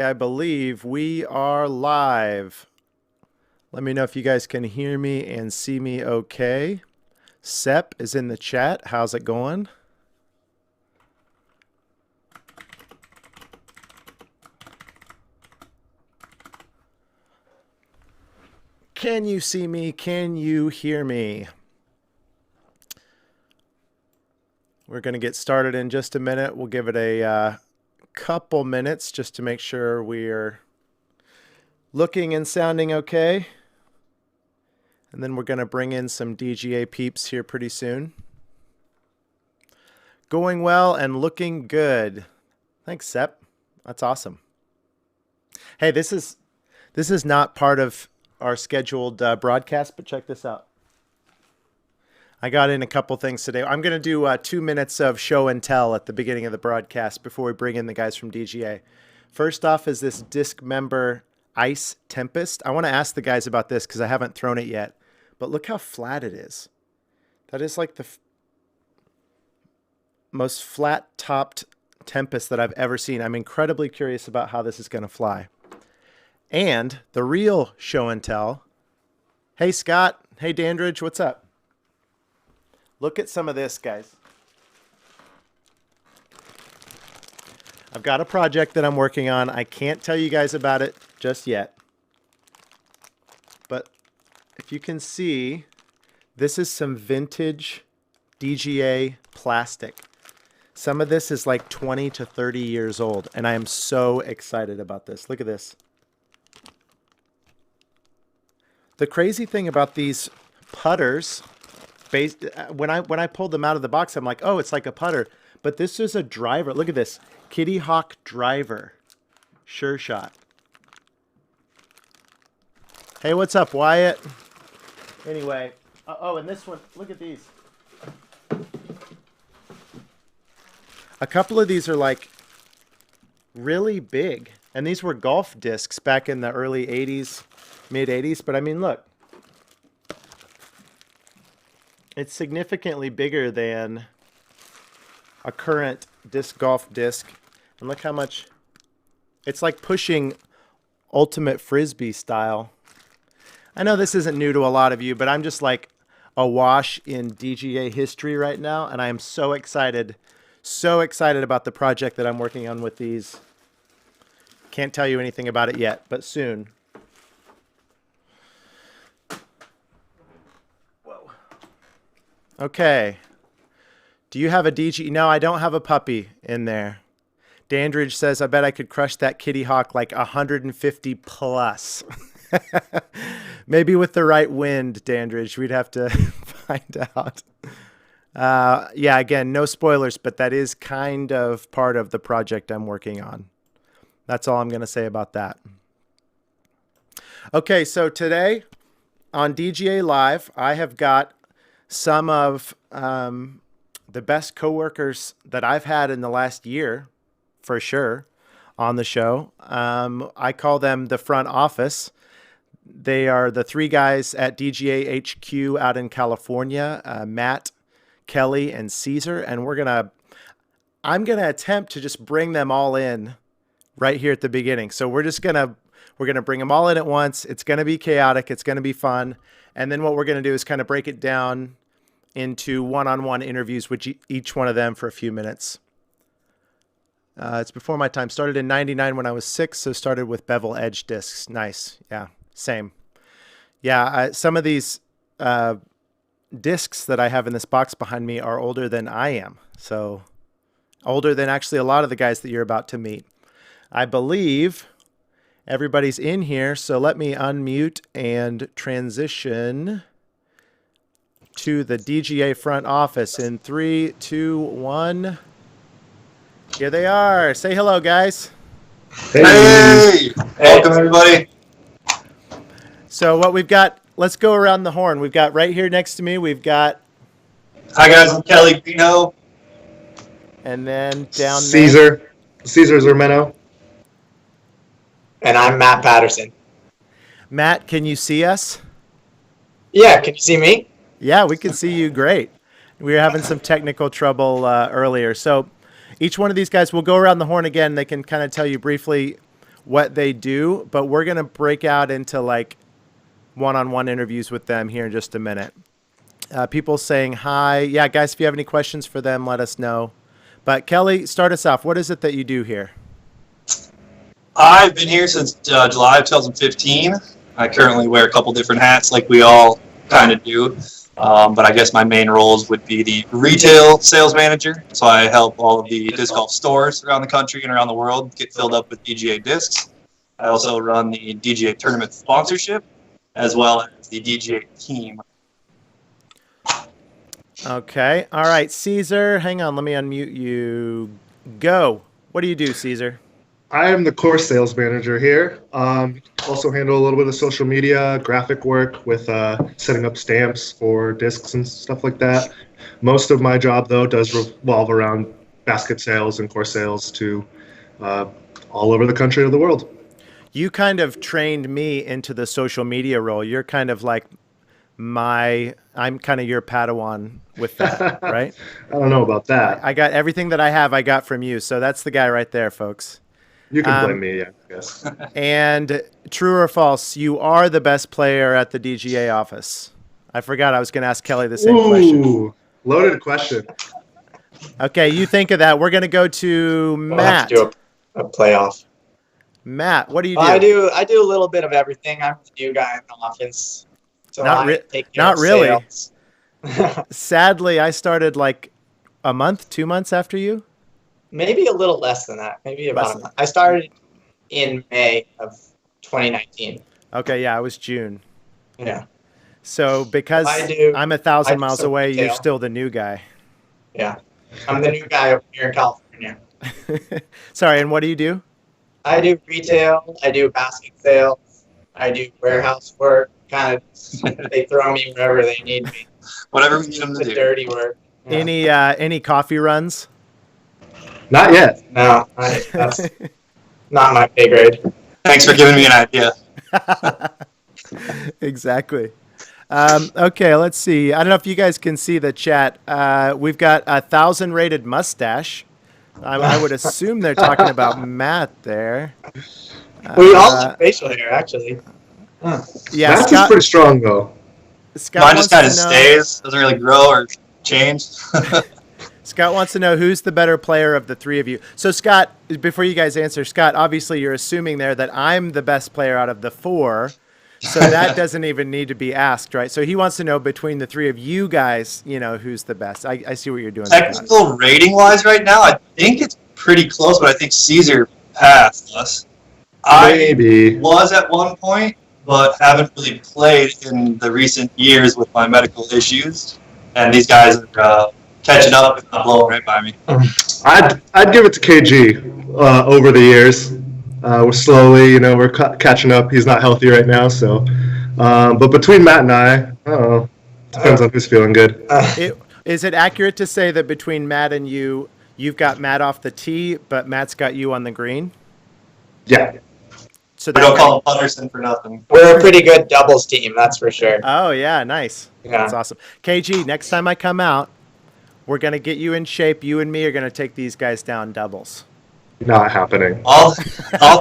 I believe we are live. Let me know if you guys can hear me and see me okay. Sep is in the chat. How's it going? Can you see me? Can you hear me? We're going to get started in just a minute. We'll give it a couple minutes just to make sure we're looking and sounding okay. And then we're going to bring in some DGA peeps here pretty soon. Going well and looking good. Thanks, Sep. That's awesome. Hey, this is not part of our scheduled broadcast, but check this out. I got in a couple things today. I'm going to do 2 minutes of show and tell at the beginning of the broadcast before we bring in the guys from DGA. First off is this disc member Ice Tempest. I want to ask the guys about this because I haven't thrown it yet. But look how flat it is. That is like the most flat-topped Tempest that I've ever seen. I'm incredibly curious about how this is going to fly. And the real show and tell. Hey, Scott. Hey, Dandridge. What's up? Look at some of this, guys. I've got a project that I'm working on. I can't tell you guys about it just yet. But if you can see, this is some vintage DGA plastic. Some of this is like 20 to 30 years old, and I am so excited about this. Look at this. The crazy thing about these putters, when I pulled them out of the box, I'm like, oh, it's like a putter. But this is a driver. Look at this. Kitty Hawk driver. Sure shot. Hey, what's up, Wyatt? Anyway. Oh, and this one. Look at these. A couple of these are like really big. And these were golf discs back in the early 80s, mid 80s. But I mean, look. It's significantly bigger than a current disc golf disc. And look how much, it's like pushing ultimate frisbee style. I know this isn't new to a lot of you, but I'm just like awash in DGA history right now. And I am so excited about the project that I'm working on with these. Can't tell you anything about it yet, but soon. Okay. Do you have a DG? No, I don't have a puppy in there. Dandridge says, I bet I could crush that Kitty Hawk like 150 plus. Maybe with the right wind, Dandridge. We'd have to find out. Yeah, again, no spoilers, but that is kind of part of the project I'm working on. That's all I'm going to say about that. Okay, so today on DGA Live, I have got some of the best coworkers that I've had in the last year, for sure, on the show. I call them the front office. They are the three guys at DGA HQ out in California, Matt, Kelly, and Caesar. And I'm gonna attempt to just bring them all in right here at the beginning. So we're gonna bring them all in at once. It's gonna be chaotic. It's gonna be fun. And then what we're gonna do is kind of break it down into one-on-one interviews with each one of them for a few minutes. It's before my time. Started in 99 when I was 6, so started with bevel edge discs. Nice. Yeah, same. Yeah, some of these discs that I have in this box behind me are older than I am. So older than actually a lot of the guys that you're about to meet. I believe everybody's in here, so let me unmute and transition to the DGA front office in 3, 2, 1. Here they are. Say hello, guys. Hey! Welcome, everybody. So what we've got, let's go around the horn. We've got right here next to me, we've got... Hi, guys. I'm Kelly Pino. And then down Caesar Zermeno. And I'm Matt Patterson. Matt, can you see us? Yeah, can you see me? Yeah, we can see you great. We were having some technical trouble earlier. So each one of these guys will go around the horn again. They can kind of tell you briefly what they do, but we're going to break out into like one-on-one interviews with them here in just a minute. People saying hi. Yeah, guys, if you have any questions for them, let us know. But Kelly, start us off. What is it that you do here? I've been here since July of 2015. I currently wear a couple different hats like we all kind of do. But I guess my main roles would be the retail sales manager. So I help all of the disc golf stores around the country and around the world get filled up with DGA discs. I also run the DGA tournament sponsorship as well as the DGA team. Okay. All right, Caesar. Hang on. Let me unmute you. Go. What do you do, Caesar? I am the course sales manager here. Also handle a little bit of social media, graphic work with setting up stamps for discs and stuff like that. Most of my job, though, does revolve around basket sales and course sales to all over the country and the world. You kind of trained me into the social media role. You're kind of like I'm kind of your Padawan with that, right? I don't know about that. I got everything that I have, I got from you. So that's the guy right there, folks. You can blame me, yeah, I guess. And true or false, you are the best player at the DGA office. I forgot I was going to ask Kelly the same question. Loaded question. Okay, you think of that. We're going to go to We'll Matt. have to do a playoff. Matt, what do you do? I do a little bit of everything. I'm the new guy in the office. So Not I take care not of really. sales. Sadly, I started like a month, 2 months after you. Maybe a little less than that. Maybe about a month. I started in May of 2019. Okay, yeah, it was June. Yeah. So because I'm 1,000 miles some away, you're retail. still the new guy. Yeah. I'm the new guy over here in California. Sorry, and what do you do? I do retail. I do basket sales. I do warehouse work. Kind of, they throw me wherever they need me. Whatever we need them to The do. dirty work. Yeah. Any coffee runs? Not yet. No, that's not my pay grade. Thanks for giving me an idea. Exactly. Okay, let's see. I don't know if you guys can see the chat. We've got 1,000 rated mustache. I would assume they're talking about Matt there. We all have facial hair, actually. Yeah, That's just pretty strong, though. Scott Mine wants just kind of to know- stays. Doesn't really grow or change. Scott wants to know who's the better player of the three of you. So, Scott, before you guys answer, Scott, obviously you're assuming there that I'm the best player out of the four. So that doesn't even need to be asked, right? So he wants to know between the three of you guys, who's the best. I see what you're doing. Scott. Technical rating-wise right now, I think it's pretty close, but I think Caesar passed us. Maybe. I was at one point, but haven't really played in the recent years with my medical issues. And these guys are catching up, if not blowing right by me. I'd give it to KG over the years. We're slowly, we're catching up. He's not healthy right now, so. But between Matt and I don't know. Depends on who's feeling good. Is it accurate to say that between Matt and you, you've got Matt off the tee, but Matt's got you on the green? Yeah. So We don't call him Putterson for nothing. We're a pretty good doubles team, that's for sure. Oh, yeah, nice. Yeah. That's awesome. KG, next time I come out, we're going to get you in shape. You and me are going to take these guys down doubles. Not happening. I'll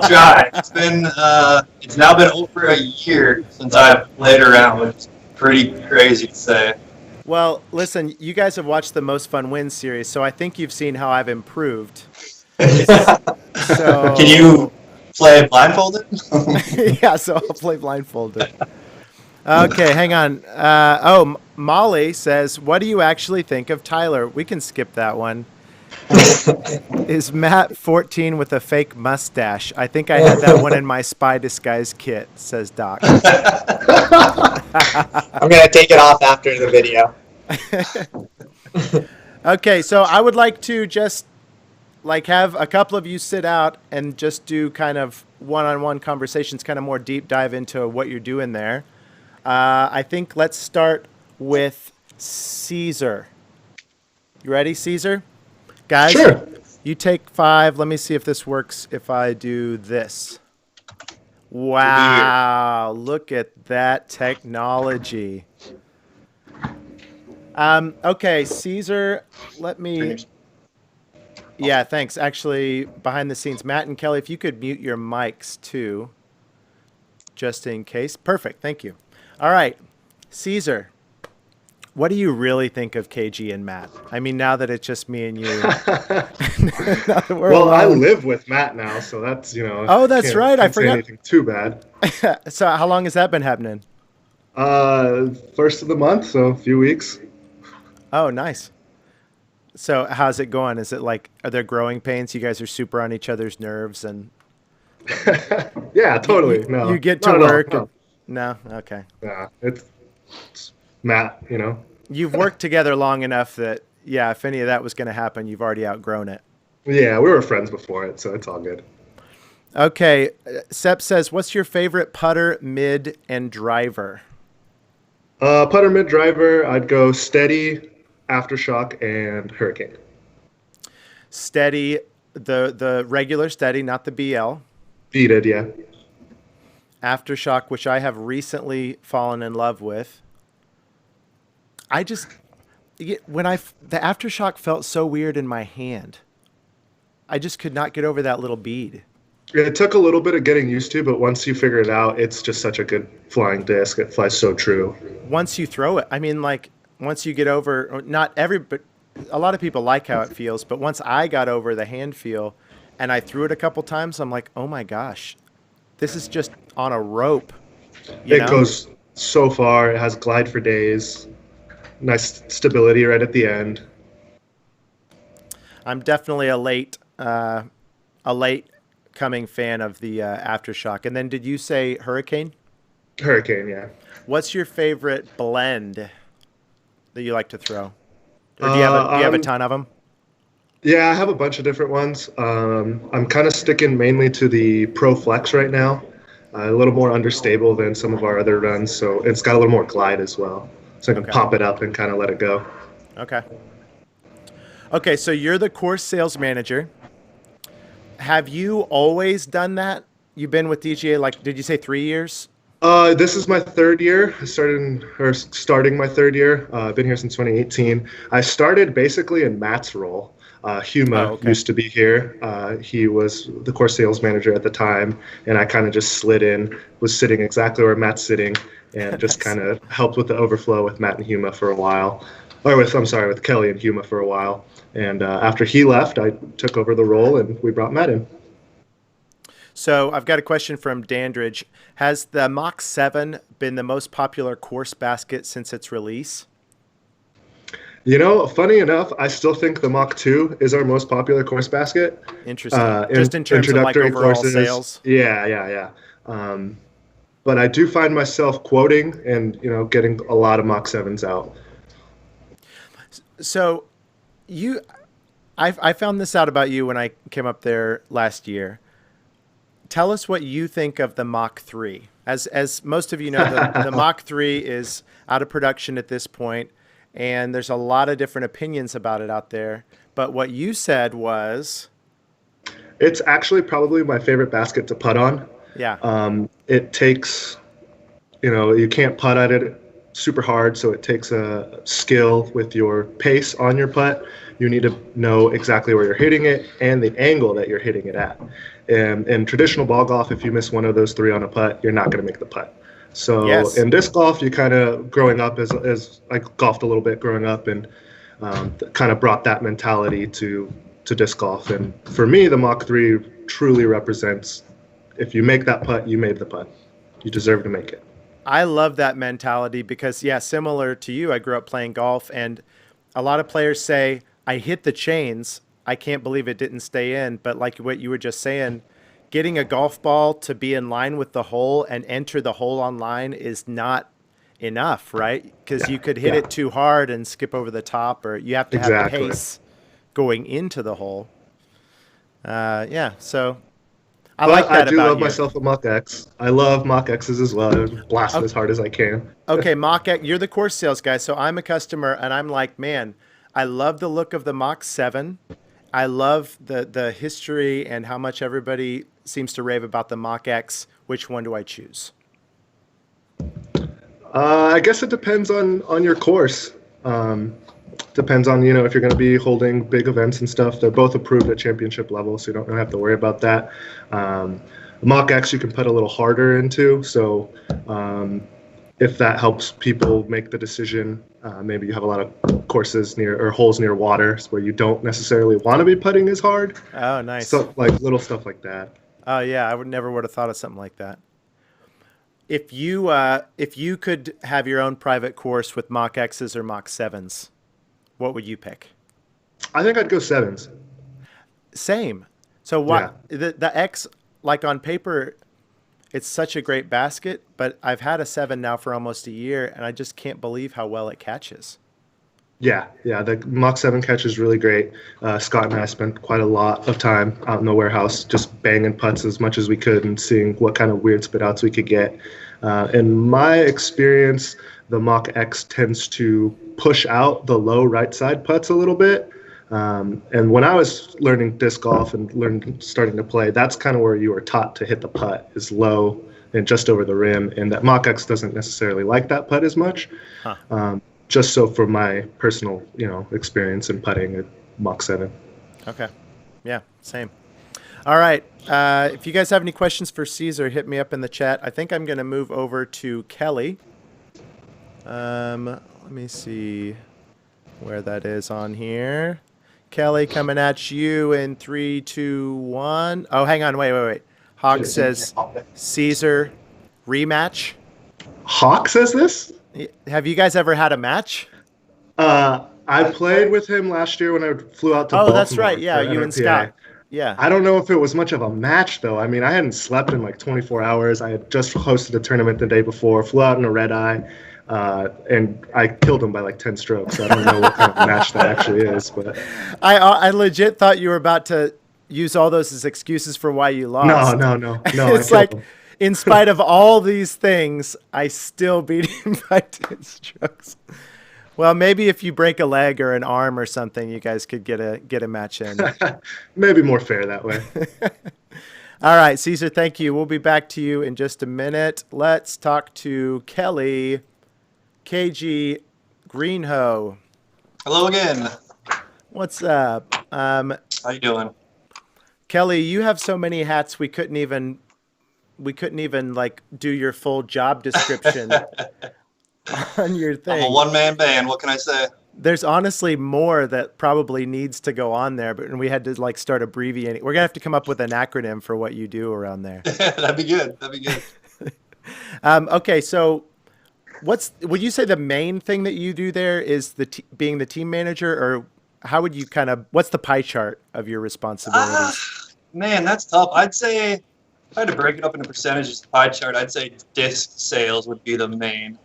try. It's now been over a year since I've played around, which is pretty crazy to say. Well, listen, you guys have watched the Most Fun Wins series, so I think you've seen how I've improved. So Can you play blindfolded? yeah, so I'll play blindfolded. Okay, hang on. Molly says, what do you actually think of Tyler? We can skip that one. Is Matt 14 with a fake mustache? I think I had that one in my spy disguise kit, says Doc. I'm going to take it off after the video. Okay, so I would like to just have a couple of you sit out and just do kind of one-on-one conversations, kind of more deep dive into what you're doing there. I think let's start with Caesar. You ready, Caesar? Guys, Sure. You take 5. Let me see if this works if I do this. Wow, look at that technology. Okay, Caesar, let me Yeah, thanks. Actually, behind the scenes, Matt and Kelly, if you could mute your mics too, just in case. Perfect. Thank you. All right, Caesar, what do you really think of KG and Matt? I mean, now that it's just me and you, now that we're Well, I alone. live with Matt now, so that's, Oh, that's right. I can't say forgot. anything too bad. So, how long has that been happening? First of the month, so a few weeks. Oh, nice. So, how's it going? Is it like, are there growing pains? You guys are super on each other's nerves, and Yeah, you totally. you No, get to not at all. work and No, no, okay. yeah, it's Matt. You've worked together long enough that yeah, if any of that was going to happen, you've already outgrown it. Yeah, we were friends before it, so it's all good. Okay, Sep says, "What's your favorite putter, mid, and driver?" Putter mid driver, I'd go steady, aftershock, and hurricane. Steady, the regular steady, not the BL. Beaded, yeah. Aftershock, which I have recently fallen in love with. I just the aftershock felt so weird in my hand. I just could not get over that little bead. It took a little bit of getting used to, but once you figure it out, it's just such a good flying disc. It flies so true. Once you throw it, I mean, like once you get over, or not every, but a lot of people like how it feels. But once I got over the hand feel, and I threw it a couple times, I'm like, oh my gosh, this is just on a rope, you It know? goes so far. It has glide for days. Nice stability right at the end. I'm definitely a late coming fan of the aftershock. And then, did you say hurricane? Hurricane, yeah. What's your favorite blend that you like to throw? Or do you have a I'm ton of them? Yeah, I have a bunch of different ones. I'm kind of sticking mainly to the Pro Flex right now. A little more understable than some of our other runs, so it's got a little more glide as well. So I can Okay. pop it up and kind of let it go. Okay. Okay, so you're the course sales manager. Have you always done that? You've been with DGA like, did you say 3 years? This is my third year. Starting my third year. I've been here since 2018. I started basically in Matt's role. Oh, Huma okay. used to be here. He was the course sales manager at the time, and I kind of just slid in, was sitting exactly where Matt's sitting, and just Nice. kind of helped with the overflow with Matt and Huma for a while. With Kelly and Huma for a while. And after he left, I took over the role, and we brought Matt in. So I've got a question from Dandridge. Has the Mach 7 been the most popular course basket since its release? Funny enough, I still think the Mach 2 is our most popular course basket. Interesting. Just in terms of like Introductory overall courses. sales. Yeah, yeah, yeah. But I do find myself quoting and, getting a lot of Mach 7s out. So you, I found this out about you when I came up there last year. Tell us what you think of the Mach 3. As most of you know, the Mach 3 is out of production at this point, and there's a lot of different opinions about it out there. But what you said was, It's actually probably my favorite basket to putt on. yeah, It takes, you can't putt at it super hard, so it takes a skill with your pace on your putt. You need to know exactly where you're hitting it and the angle that you're hitting it at. And in traditional ball golf, if you miss one of those three on a putt, you're not going to make the putt. So yes. in disc golf, you kind of growing up as I golfed a little bit growing up and kind of brought that mentality to disc golf. And for me, the Mach 3 truly represents if you make that putt, you made the putt. You deserve to make it. I love that mentality because, yeah, similar to you, I grew up playing golf, and a lot of players say, I hit the chains. I can't believe it didn't stay in. But like what you were just saying, getting a golf ball to be in line with the hole and enter the hole on line is not enough, right? Because Yeah, you could hit yeah, it too hard and skip over the top, or you have to have exactly. pace going into the hole. Yeah, so I like But I that do about love you. myself a Mach X. I love Mach X's as well. I blast it O- as hard as I can. Okay, you're the course sales guy, so I'm a customer, and I'm like, man, I love the look of the Mach 7. I love the history and how much everybody seems to rave about the Mach X. Which one do I choose? I guess it depends on your course. Depends on, if you're going to be holding big events and stuff. They're both approved at championship level, so you don't really have to worry about that. Mock X you can put a little harder into, so if that helps people make the decision, maybe you have a lot of courses near or holes near water where you don't necessarily want to be putting as hard. Oh, nice. So like little stuff like that. Oh, yeah. I would have thought of something like that. If you could have your own private course with Mach X's or Mach 7s, what would you pick? I think I'd go 7s. Same. So what the X, like on paper, it's such a great basket, but I've had a 7 now for almost a year, and I just can't believe how well it catches. Yeah, the Mach 7 catch is really great. Scott and I spent quite a lot of time out in the warehouse just banging putts as much as we could and seeing what kind of weird spit outs we could get. In my experience, the Mach X tends to push out the low right side putts a little bit. And when I was learning disc golf and starting to play, that's kind of where you were taught to hit the putt, is low and just over the rim. And that Mach X doesn't necessarily like that putt as much. Just so for my personal, experience in putting at Mach 7. Okay. Yeah, same. All right. If you guys have any questions for Caesar, hit me up in the chat. I think I'm going to move over to Kelly. Let me see where that is on here. Kelly, coming at you in 3, 2, 1. Oh, hang on. Wait. Hawk says Caesar rematch. Hawk says this? Have you guys ever had a match? I played with him last year when I flew out to Baltimore. Oh, that's right. Yeah, you and Scott. Yeah. I don't know if it was much of a match, though. I mean, I hadn't slept in like 24 hours. I had just hosted a tournament the day before, flew out in a red eye, and I killed him by like 10 strokes. I don't know what kind of match that actually is. But I legit thought you were about to use all those as excuses for why you lost. No. It's like, in spite of all these things, I still beat him by 10 strokes. Well, maybe if you break a leg or an arm or something, you guys could get a match in. Maybe more fair that way. All right, Caesar, thank you. We'll be back to you in just a minute. Let's talk to Kelly, KG Greenhoe. Hello again. What's up? How you doing? Kelly, you have so many hats we couldn't even like do your full job description on your thing. I'm a one-man band. What can I say? There's honestly more that probably needs to go on there, but we had to like start abbreviating. We're gonna have to come up with an acronym for what you do around there. That'd be good. Okay, so would you say the main thing that you do there is being the team manager, or how would you what's the pie chart of your responsibilities? Man, that's tough. I'd say, if I had to break it up into percentages, the pie chart, I'd say disc sales would be the main.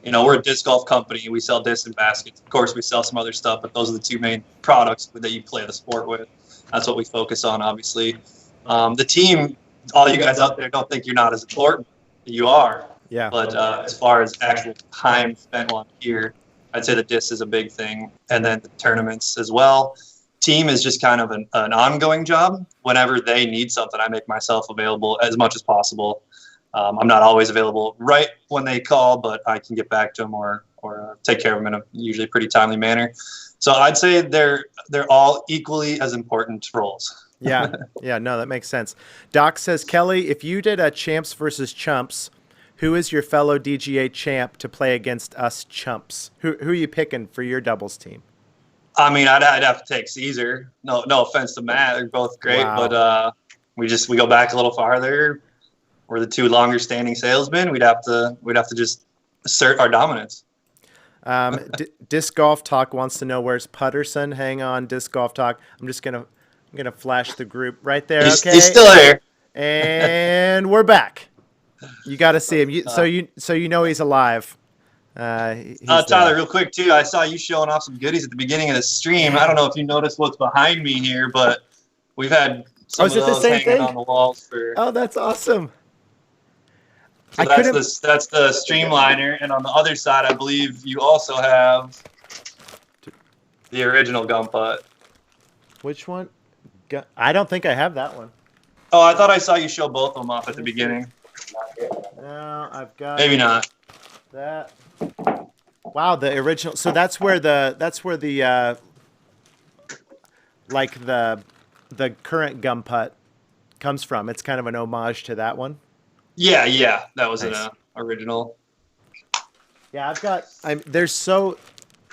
We're a disc golf company. We sell discs and baskets. Of course, we sell some other stuff, but those are the two main products that you play the sport with. That's what we focus on, obviously. The team, all you guys out there don't think you're not as important. You are. Yeah. But as far as actual time spent on here, I'd say the disc is a big thing. And then the tournaments as well. Team is just kind of an ongoing job. Whenever they need something, I make myself available as much as possible. I'm not always available right when they call, but I can get back to them or take care of them in a usually pretty timely manner. So I'd say they're all equally as important roles. Yeah, no, that makes sense. Doc says, Kelly, if you did a champs versus chumps, who is your fellow DGA champ to play against us chumps? Who are you picking for your doubles team? I mean, I'd have to take Caesar. No offense to Matt, they're both great, Wow. but we go back a little farther. We're the two longer standing salesmen. We'd have to just assert our dominance. Disc Golf Talk wants to know where's Putterson. Hang on, Disc Golf Talk. I'm gonna flash the group right there. Okay, He's still here. And we're back. You got to see him. So you know he's alive. Tyler, real quick too. I saw you showing off some goodies at the beginning of the stream. I don't know if you noticed what's behind me here, but we've had some of those hanging on the walls for. Oh, that's awesome. So that's the streamliner, and on the other side, I believe you also have the original gum putt. Which one? I don't think I have that one. Oh, I thought I saw you show both of them off at the beginning. No, I've got. Maybe not. That. Wow, the original. So that's where the like the current gum putt comes from. It's kind of an homage to that one. Yeah, that was an Nice. original. Yeah, I've got. There's so.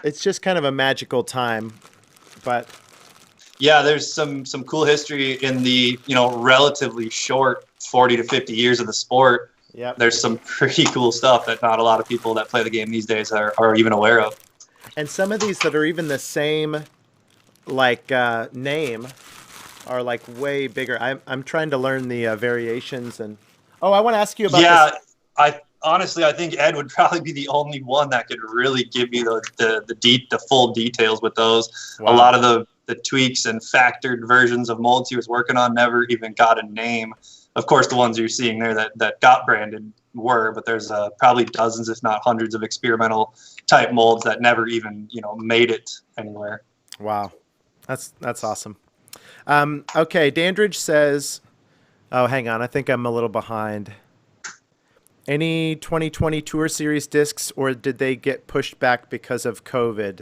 It's just kind of a magical time, but Yeah, there's some cool history in the relatively short 40 to 50 years of the sport. yep. There's some pretty cool stuff that not a lot of people that play the game these days are even aware of. And some of these that are even the same, like name, are like way bigger. I'm trying to learn the variations and. Oh, I want to ask you about Yeah, this. I think Ed would probably be the only one that could really give you the full details with those. Wow. A lot of the tweaks and factored versions of molds he was working on never even got a name. Of course, the ones you're seeing there that got branded were, but there's probably dozens, if not hundreds, of experimental type molds that never even made it anywhere. Wow, that's awesome. Okay, Dandridge says, "Oh, hang on, I think I'm a little behind. Any 2020 Tour Series discs, or did they get pushed back because of COVID?"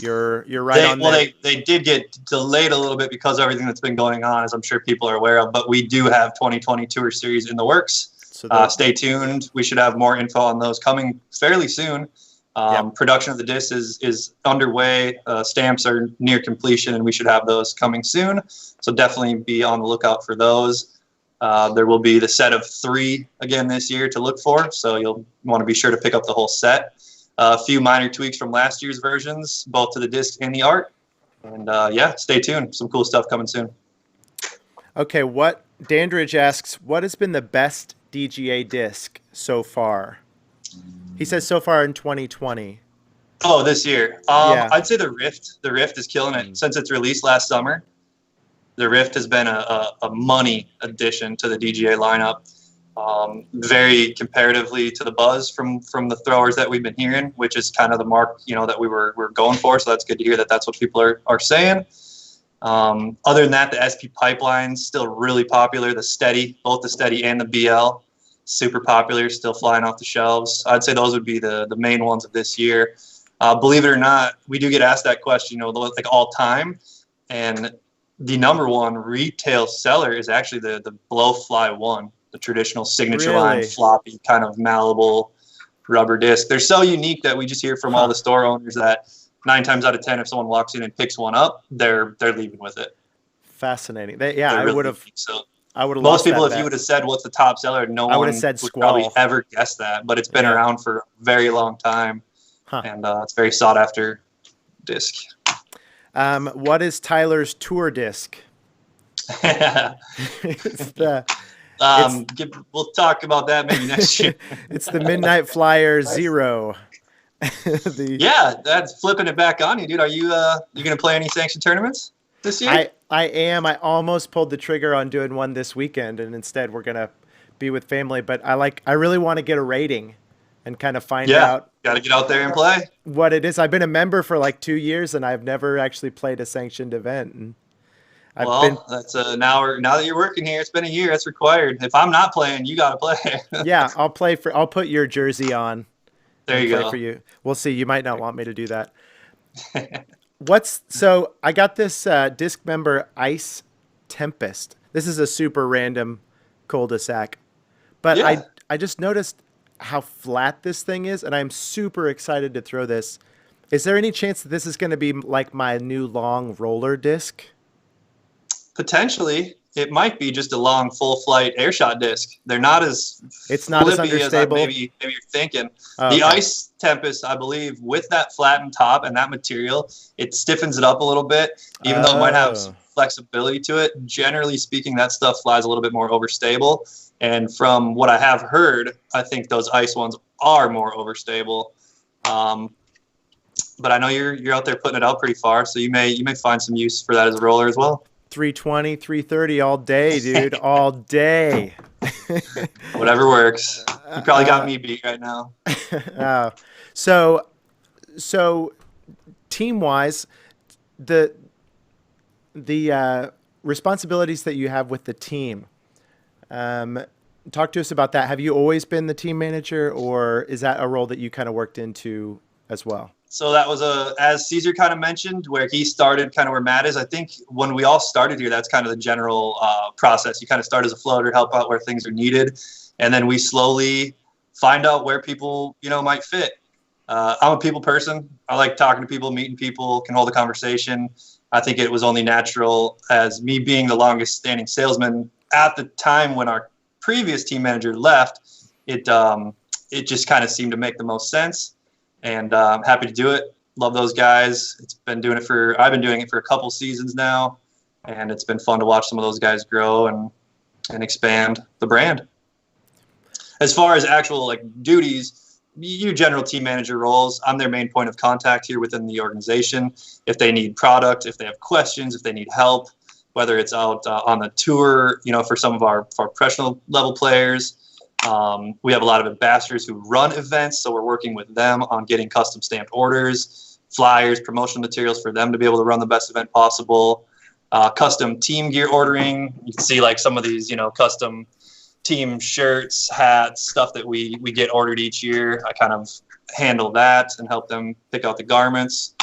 You're right on that. They did get delayed a little bit because of everything that's been going on, as I'm sure people are aware of. But we do have 2020 Tour Series in the works. So Stay tuned. We should have more info on those coming fairly soon. Yep. Production of the discs is underway. Stamps are near completion, and we should have those coming soon. So definitely be on the lookout for those. There will be the set of 3 again this year to look for, so you'll want to be sure to pick up the whole set. A few minor tweaks from last year's versions, both to the disc and the art. And yeah, stay tuned. Some cool stuff coming soon. Okay, what Dandridge asks, what has been the best DGA disc so far? He says so far in 2020. Oh, this year. Yeah. I'd say the Rift. The Rift is killing it since its release last summer. The Rift has been a money addition to the DGA lineup. Very comparatively to the buzz from the throwers that we've been hearing, which is kind of the mark that we're going for. So that's good to hear that's what people are saying. Other than that, the SP Pipeline's still really popular. The Steady, both the Steady and the BL, super popular, still flying off the shelves. I'd say those would be the main ones of this year. Believe it or not, we do get asked that question, like all time, and the number one retail seller is actually the Blowfly 1. The traditional signature line Really? floppy kind of malleable rubber disc. They're so unique that we just hear from all the store owners that 9 times out of 10, if someone walks in and picks one up, they're leaving with it. Fascinating. They're I really would have. unique. So I would have. most people, if bet. you would have said what's the top seller, no I would one have said would probably Squall. ever guess that. But it's been Yeah. around for a very long time, Huh. and it's very sought after disc. What is Tyler's tour disc? It's the We'll talk about that maybe next year. it's the Midnight Flyer Zero. Yeah, that's flipping it back on you, dude. Are you gonna play any sanctioned tournaments this year? I am. I almost pulled the trigger on doing one this weekend, and instead we're gonna be with family. But I really want to get a rating and kind of find out Got to get out there and play. what it is. I've been a member for like 2 years, and I've never actually played a sanctioned event. And That's now that you're working here, it's been a year. That's required. If I'm not playing, you got to play. yeah, I'll put your jersey on. There you play go. for you. We'll see. You might not want me to do that. So I got this disc member Ice Tempest. This is a super random cul-de-sac, but Yeah. I just noticed how flat this thing is, and I'm super excited to throw this. Is there any chance that this is going to be like my new long roller disc? Potentially, it might be just a long full flight airshot disc. They're not as It's not as flippy understable? maybe you're thinking. Oh, The okay. Ice Tempest, I believe, with that flattened top and that material, it stiffens it up a little bit, even though it might have some flexibility to it. Generally speaking, that stuff flies a little bit more overstable. And from what I have heard, I think those Ice ones are more overstable. But I know you're out there putting it out pretty far, so you may find some use for that as a roller as well. 320, 330 all day, dude, all day. Whatever works. You probably got me beat right now. So team-wise, the responsibilities that you have with the team. Talk to us about that. Have you always been the team manager, or is that a role that you kind of worked into as well. So that was as Caesar kind of mentioned, where he started, kind of where Matt is. I think when we all started here, that's kind of the general process. You kind of start as a floater, help out where things are needed, and then we slowly find out where people, might fit. I'm a people person. I like talking to people, meeting people, can hold a conversation. I think it was only natural, as me being the longest standing salesman at the time when our previous team manager left, it just kind of seemed to make the most sense. And I'm happy to do it. Love those guys. I've been doing it for a couple seasons now, and it's been fun to watch some of those guys grow and expand the brand. As far as actual duties, you general team manager roles, I'm their main point of contact here within the organization. If they need product, if they have questions, if they need help, whether it's out on the tour, for some of our professional level players. We have a lot of ambassadors who run events, so we're working with them on getting custom stamped orders, flyers, promotional materials for them to be able to run the best event possible. Custom team gear ordering. You can see some of these, custom team shirts, hats, stuff that we get ordered each year. I kind of handle that and help them pick out the garments.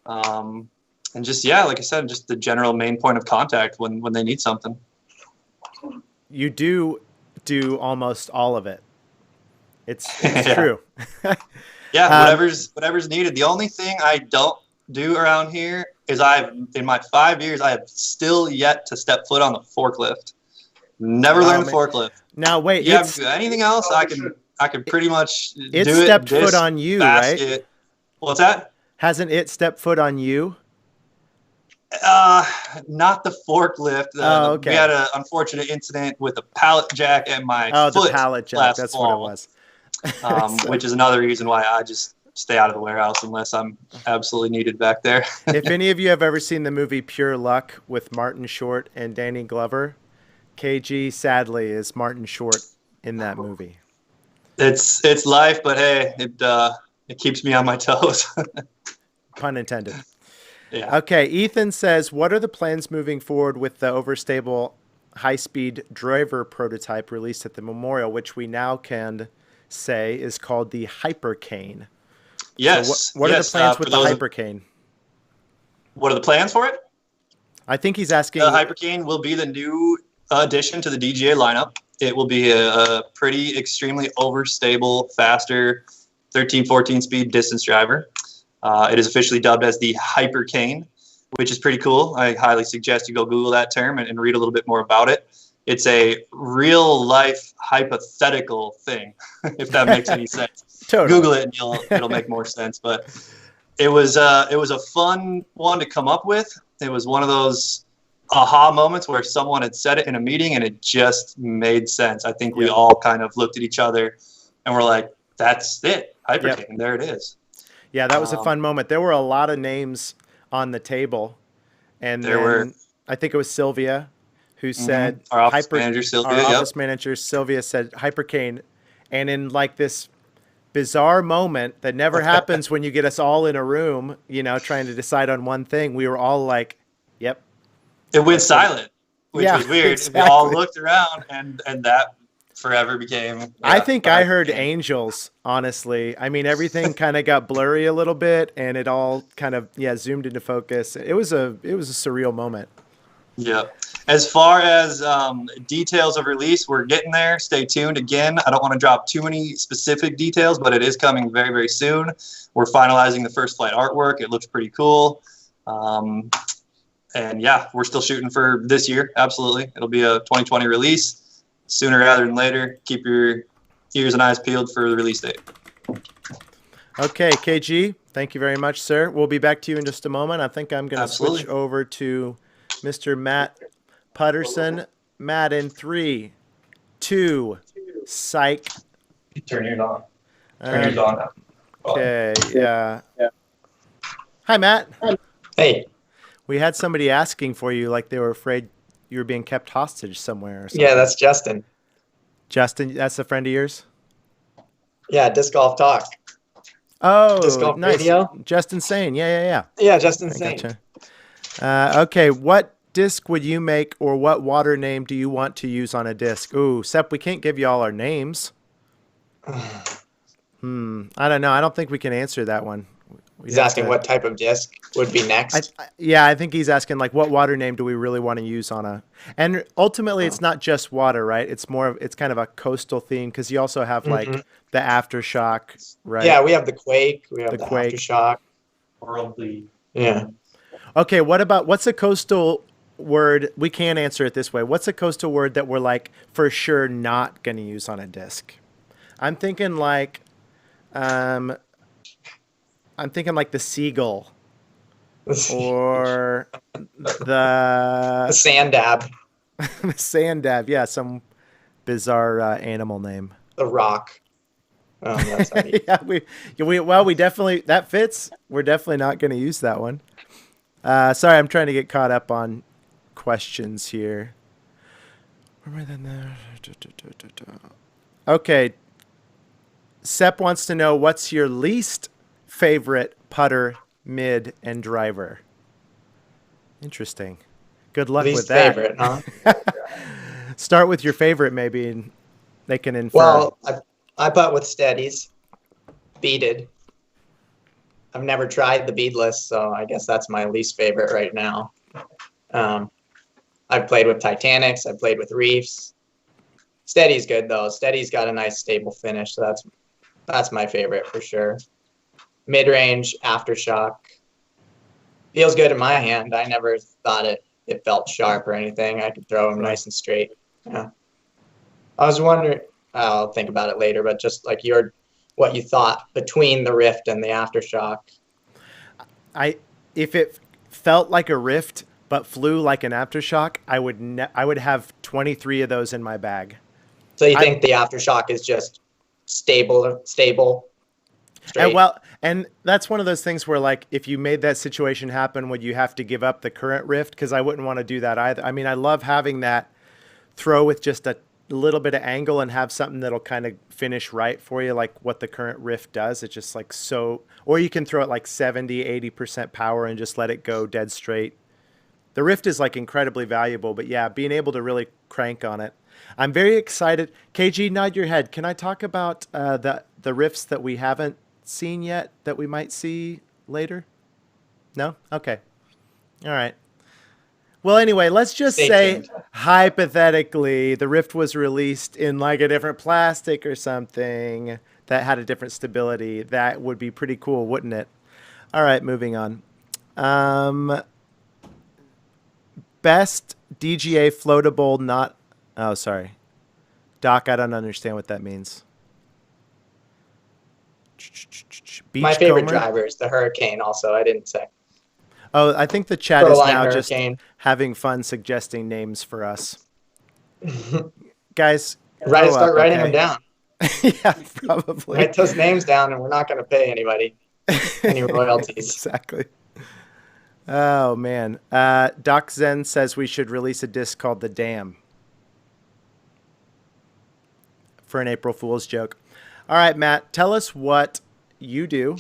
And just, like I said, just the general main point of contact when they need something. You do almost all of it. It's Yeah. true. Whatever's needed. The only thing I don't do around here is in my 5 years, I have still yet to step foot on the forklift. Never learned the forklift. Now wait, anything else I can pretty much do it. It stepped foot on you, basket. right? What's that? Hasn't it stepped foot on you? Not the forklift. Okay. We had an unfortunate incident with a pallet jack at my foot. The pallet jack. That's fall, what it was. Which is another reason why I just stay out of the warehouse unless I'm absolutely needed back there. If any of you have ever seen the movie Pure Luck with Martin Short and Danny Glover, KG sadly is Martin Short in that movie. It's life, but hey, it keeps me on my toes. Pun intended. Yeah. Okay, Ethan says, what are the plans moving forward with the overstable high-speed driver prototype released at the Memorial, which we now can say is called the Hypercane? Yes. So what are the plans with the Hypercane? What are the plans for it? I think he's asking. The Hypercane will be the new addition to the DGA lineup. It will be a pretty extremely overstable, faster 13-14 speed distance driver. It is officially dubbed as the Hypercane, which is pretty cool. I highly suggest you go Google that term and read a little bit more about it. It's a real-life hypothetical thing, if that makes any sense. Totally. Google it and it'll make more sense. But it was a fun one to come up with. It was one of those aha moments where someone had said it in a meeting and it just made sense. I think we all kind of looked at each other and we're like, that's it, Hypercane. Yep. There it is. Yeah, that was a fun moment. There were a lot of names on the table, and I think it was Sylvia who said our office manager Sylvia. Our office manager Sylvia said Hypercane, and in this bizarre moment that never happens when you get us all in a room, trying to decide on one thing, we were all like, "Yep." It went silent, which was weird. Exactly. We all looked around, and that forever became. I think I heard angels, honestly. I mean, everything kind of got blurry a little bit, and it all kind of zoomed into focus. It was a surreal moment. Yeah. As far as details of release, we're getting there. Stay tuned. Again, I don't want to drop too many specific details, but it is coming very, very soon. We're finalizing the first flight artwork. It looks pretty cool. And we're still shooting for this year. Absolutely. It'll be a 2020 release. Sooner rather than later. Keep your ears and eyes peeled for the release date. Okay, KG, thank you very much, sir. We'll be back to you in just a moment. I think I'm going to switch over to Mr. Matt Putterson. Matt, in 3, 2, psych. Turn yours on. Turn yours on now. Okay, yeah. Hi, Matt. Hey. We had somebody asking for you like they were afraid you were being kept hostage somewhere or something. Yeah, that's Justin. Justin, that's a friend of yours? Yeah, Disc Golf Talk. Oh, Disc Golf nice. Radio. Justin Sane. Yeah. Yeah, Justin Sane. Gotcha. Okay, what disc would you make, or what water name do you want to use on a disc? Ooh, Sep, we can't give you all our names. I don't know. I don't think we can answer that one. We'd He's have asking to. what type of disc would be next. Yeah, I think he's asking like what water name do we really want to use on a, and ultimately it's not just water, right? It's more of, it's kind of a coastal theme because you also have Hmm. like the aftershock, right? Yeah, we have the Quake, we have The the quake. Aftershock. Worldly. Yeah. Okay, what about what's a coastal word? We can answer it this way. What's a coastal word that we're like for sure not going to use on a disc? I'm thinking like, um, I'm thinking like the seagull The or the Sand Dab, the sand dab. Yeah, some bizarre animal name. the Rock. That's how you. Yeah, we definitely that fits. We're definitely not going to use that one. Sorry, I'm trying to get caught up on questions here. Okay, Sep wants to know what's your least favorite putter, mid, and driver. Interesting. Good luck with Least that. favorite, huh? Start with your favorite, maybe, and they can infer. Well, I putt with steadies, beaded. I've never tried the beadless, so I guess that's my least favorite right now. Um, I've played with Titanics. I've played with Reefs. Steady's good though. Steady's got a nice stable finish, so that's my favorite for sure. Mid range, aftershock feels good in my hand. I never thought it felt sharp or anything. I could throw them Right. nice and straight. Yeah. I was wondering. I'll think about it later, but just like what you thought between the Rift and the aftershock. I if it felt like a rift but flew like an aftershock, I would have 23 of those in my bag. So you I think the aftershock is just stable, and straight? well, and that's one of those things where like if you made that situation happen, would you have to give up the current rift? Because I wouldn't want to do that either. I mean, I love having that throw with just a little bit of angle and have something that'll kind of finish right for you, like what the current rift does. It's just like so, or you can throw it like 70, 80% power and just let it go dead straight. The rift is like incredibly valuable, but yeah, being able to really crank on it. I'm very excited. KG, nod your head. Can I talk about the rifts that we haven't seen yet that we might see later? No? Okay. All right. Well, anyway, let's just Stay say tuned. hypothetically the Rift was released in like a different plastic or something that had a different stability. That would be pretty cool, wouldn't it? All right, moving on. Um, best DGA floatable not. Oh, sorry. Doc, I don't understand what that means. My favorite Beachcomber? driver is the Hurricane. Also, I didn't say Oh, I think the chat is Proline now just Hurricane. having fun suggesting names for us. Guys, Right, grow start up, writing them okay? down. Yeah, probably. Write those names down, and we're not going to pay anybody any royalties. Exactly. Oh man. Doc Zen says we should release a disc called The Dam for an April Fool's joke. All right, Matt, tell us what you do,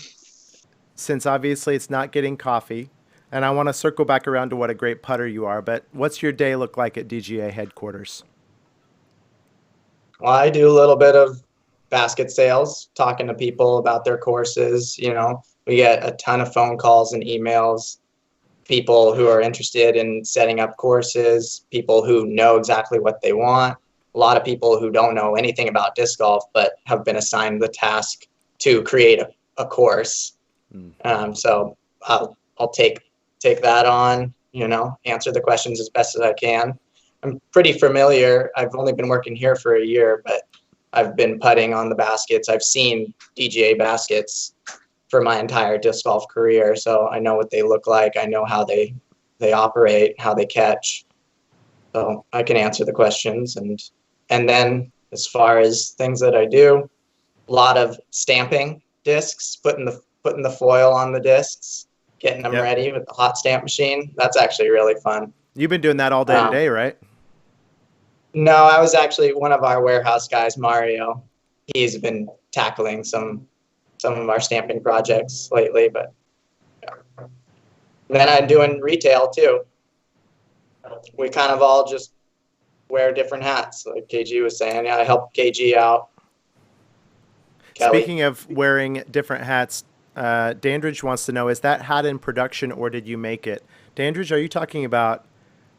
since obviously it's not getting coffee. And I want to circle back around to what a great putter you are, but what's your day look like at DGA headquarters? Well, I do a little bit of basket sales, talking to people about their courses. We get a ton of phone calls and emails, people who are interested in setting up courses, people who know exactly what they want, a lot of people who don't know anything about disc golf but have been assigned the task to create a course. So I'll take that on, answer the questions as best as I can. I'm pretty familiar. I've only been working here for a year, but I've been putting on the baskets. I've seen DGA baskets for my entire disc golf career, so I know what they look like. I know how they operate, how they catch. So I can answer the questions, and then as far as things that I do, a lot of stamping discs, putting the foil on the discs, getting them Yep. ready with the hot stamp machine. That's actually really fun. You've been doing that all day Um, today, right? no, I was actually one of our warehouse guys, Mario. He's been tackling some of our stamping projects lately, but then I'm doing retail too. We kind of all just wear different hats, like KG was saying. Yeah, I help KG out. Kelly. Speaking of wearing different hats, Dandridge wants to know, is that hat in production or did you make it? Dandridge, are you talking about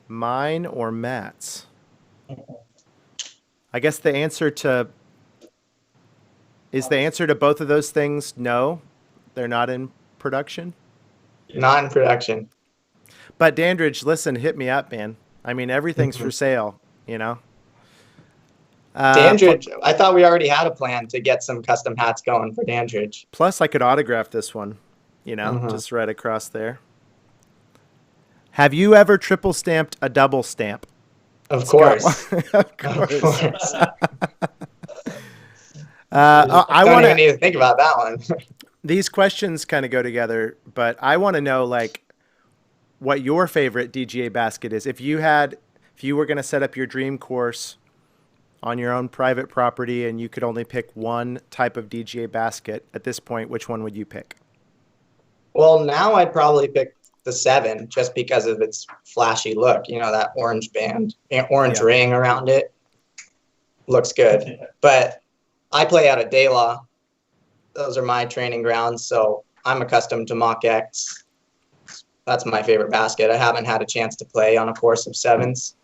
mine or Matt's? I guess the answer to both of those things no, they're not in production. Not in production. But Dandridge, listen, hit me up, man. I mean, everything's for sale, you know. Dandridge, I thought we already had a plan to get some custom hats going for Dandridge. Plus, I could autograph this one, you know, just right across there. Have you ever triple stamped a double stamp? Of course. Of course. I don't even need to think about that one. These questions kind of go together, but I want to know like what your favorite DGA basket is. If you were going to set up your dream course on your own private property and you could only pick one type of DGA basket at this point, which one would you pick? Well, now I'd probably pick the 7 just because of its flashy look. You know, that orange band, orange ring around it. Looks good. But I play out at Dga. Those are my training grounds, so I'm accustomed to Mach X. That's my favorite basket. I haven't had a chance to play on a course of 7s.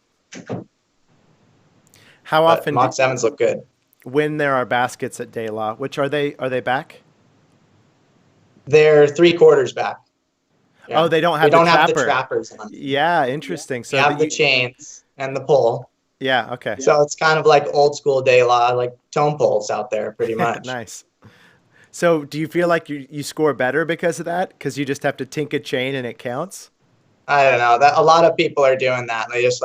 How often Mach 7s look good? When there are baskets at Dga, which are they back? They're 3/4 back. Yeah. Oh, they don't have the trappers on. Yeah, interesting. So they have the chains and the pole. Yeah, okay. So it's kind of like old school Dga, like tone poles out there, pretty much. Nice. So do you feel like you score better because of that? Because you just have to tink a chain and it counts? I don't know. That a lot of people are doing that. They just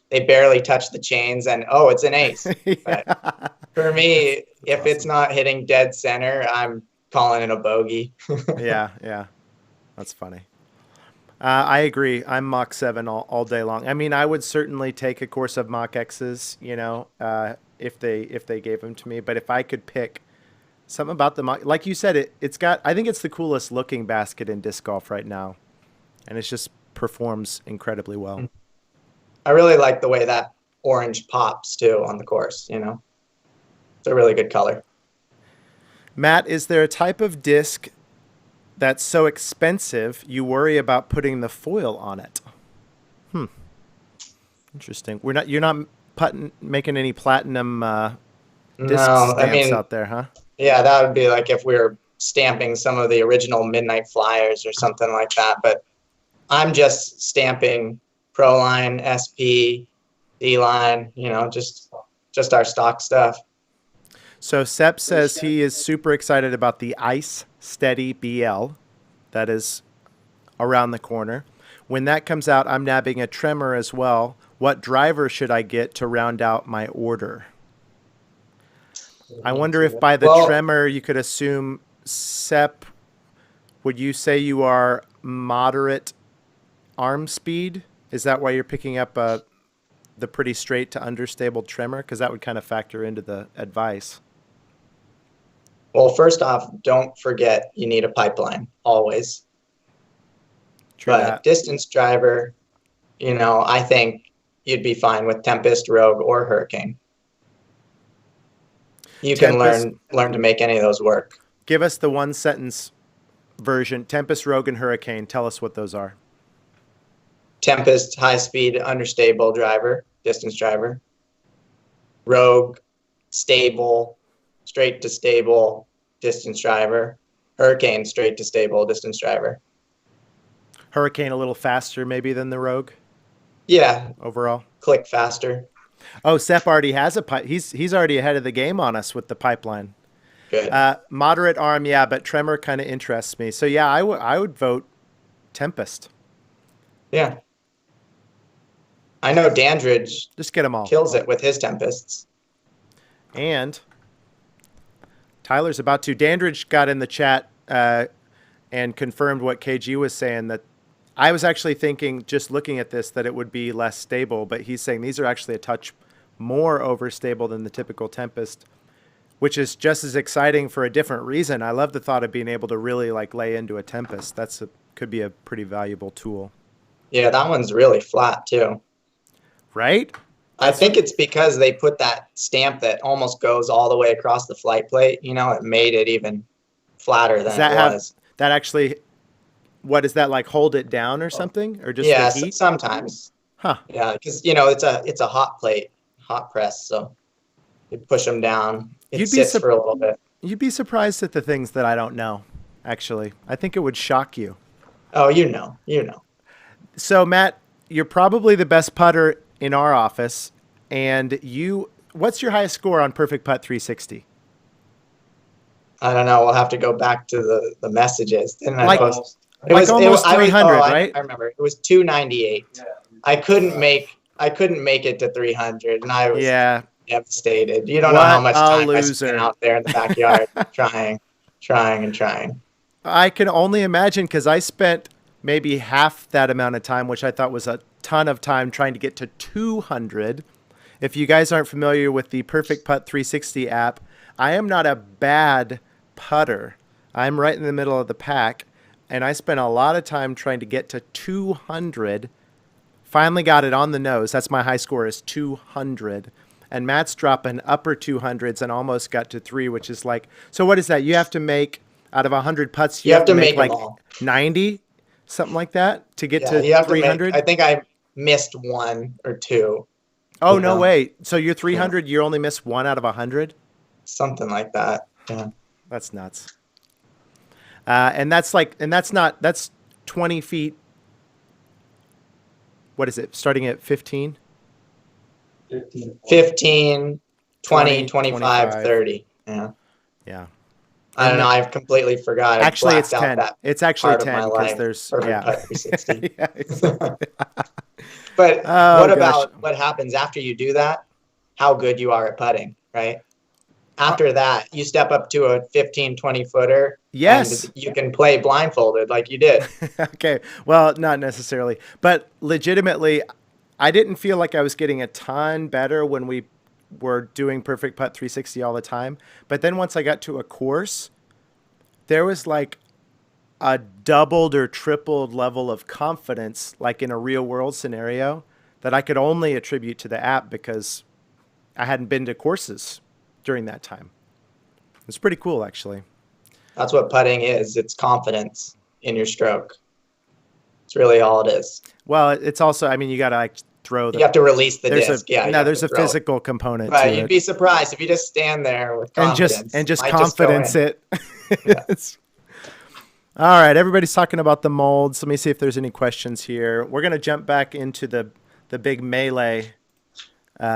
they barely touch the chains and it's an ace. But for me, if it's not hitting dead center, I'm calling it a bogey. Yeah. That's funny. I agree. I'm Mach 7 all day long. I mean, I would certainly take a course of Mach X's, you know, if they gave them to me. But if I could pick something about the Mach, like you said, I think it's the coolest looking basket in disc golf right now, and it just performs incredibly well. I really like the way that orange pops too on the course. You know, it's a really good color. Matt, is there a type of disc that's so expensive you worry about putting the foil on it? Interesting. You're not making any platinum disc stamps out there, huh? Yeah, that would be like if we were stamping some of the original Midnight Flyers or something like that. But I'm just stamping Pro Line, SP, D Line, you know, just our stock stuff. So Sepp says he is super excited about the Ice Steady BL that is around the corner. When that comes out, I'm nabbing a Tremor as well. What driver should I get to round out my order? I wonder if by the Tremor you could assume, Sepp, would you say you are moderate arm speed? Is that why you're picking up the pretty straight to understable Tremor? Because that would kind of factor into the advice. Well, first off, don't forget you need a pipeline, always. True but that. Distance driver, you know, I think you'd be fine with Tempest, Rogue, or Hurricane. You can learn to make any of those work. Give us the one sentence version. Tempest, Rogue, and Hurricane. Tell us what those are. Tempest, high speed, understable driver, distance driver. Rogue, stable, straight to stable, distance driver. Hurricane, straight to stable, distance driver. Hurricane a little faster maybe than the Rogue? Yeah. Overall? Click faster. Oh, Sepp already has a pipe. He's already ahead of the game on us with the pipeline. Good. Moderate arm, yeah, but Tremor kind of interests me. So yeah, I would vote Tempest. Yeah. I know Dandridge just get them all. Kills it with his Tempests. And Tyler's about to. Dandridge got in the chat and confirmed what KG was saying, that I was actually thinking, just looking at this, that it would be less stable, but he's saying these are actually a touch more overstable than the typical Tempest, which is just as exciting for a different reason. I love the thought of being able to really lay into a Tempest. Could be a pretty valuable tool. Yeah, that one's really flat too. Right? I think it's because they put that stamp that almost goes all the way across the flight plate. You know, it made it even flatter Does than that it have was. that actually? What is that like? Hold it down or something, or just the Yeah, heat? sometimes. Huh. Yeah, because you know it's a hot plate, hot press, so you push them down. It You'd be sits sup- for a little bit. you'd be surprised at the things that I don't know. Actually, I think it would shock you. Oh, you know. So, Matt, you're probably the best putter in our office, and what's your highest score on Perfect Putt 360? I don't know. We'll have to go back to the messages. Didn't I Like, post? like almost I was. 300, Oh, right? I remember. It was 298. I couldn't make it to 300, and I was Yeah. devastated. You don't know how What much a time I spent loser. out there in the backyard trying. I can only imagine because I spent maybe half that amount of time, which I thought was a ton of time, trying to get to 200. If you guys aren't familiar with the Perfect Putt 360 app, I am not a bad putter. I'm right in the middle of the pack, and I spent a lot of time trying to get to 200. Finally got it on the nose. That's my high score is 200. And Matt's dropping upper 200s and almost got to 3, which is like, so what is that? You have to make, out of 100 putts, you have to make them like all. 90, something like that, to get Yeah, to you have to make. 300? I think I missed one or two. Oh, with no them. way. So you're 300, you only miss 1 out of 100? Something like that. Yeah. That's nuts. And that's 20 feet. What is it? Starting at 15? 15, 20, 25, 25. 30. Yeah. Yeah. I don't know. I've completely forgot. I Actually, it's blacked out 10. that It's actually part of my 10 because life. there's, Perfect yeah. Putt 360. Yeah, exactly. But Oh, what gosh. about what happens after you do that? How good you are at putting, right? After that, you step up to a 15, 20 footer. Yes. And you can play blindfolded like you did. Okay. Well, not necessarily, but legitimately, I didn't feel like I was getting a ton better when we were doing Perfect Putt 360 all the time. But then once I got to a course, there was like a doubled or tripled level of confidence, like in a real world scenario, that I could only attribute to the app because I hadn't been to courses during that time. It's pretty cool, actually. That's what putting is. It's confidence in your stroke. It's really all it is. Well, it's also, I mean, you got to like throw You have to release the there's disc. a, Yeah. no, there's to a throw it. physical component But to you'd it. be surprised if you just stand there with And confidence. just Might confidence go in. it. Yes. All right, everybody's talking about the molds. Let me see if there's any questions here. We're going to jump back into the big melee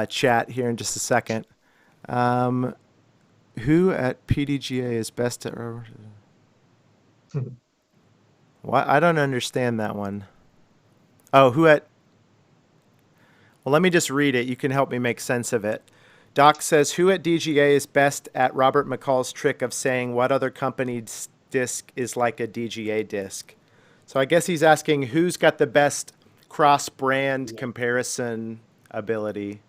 chat here in just a second. Who at PDGA is best at... What? I don't understand that one. Oh, who at... Well, let me just read it. You can help me make sense of it. Doc says, who at DGA is best at Robert McCall's trick of saying what other company's disc is like a DGA disc? So I guess he's asking who's got the best cross-brand comparison ability.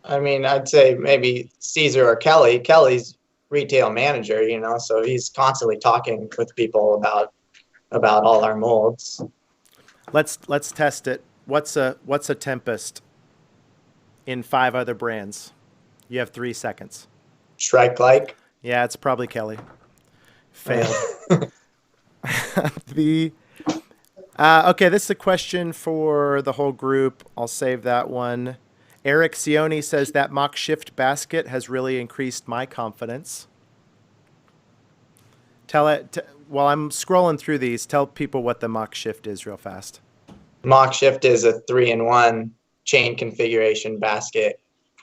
I mean, I'd say maybe Caesar or Kelly. Kelly's retail manager, you know, so he's constantly talking with people about all our molds. Let's test it. What's a Tempest in 5 other brands? You have 3 seconds. Shrike like. Yeah, it's probably Kelly. Failed. Okay, this is a question for the whole group. I'll save that one. Eric Sione says that mock shift basket has really increased my confidence. While I'm scrolling through these, tell people what the mock shift is real fast. Mock shift is a 3-in-1 chain configuration basket.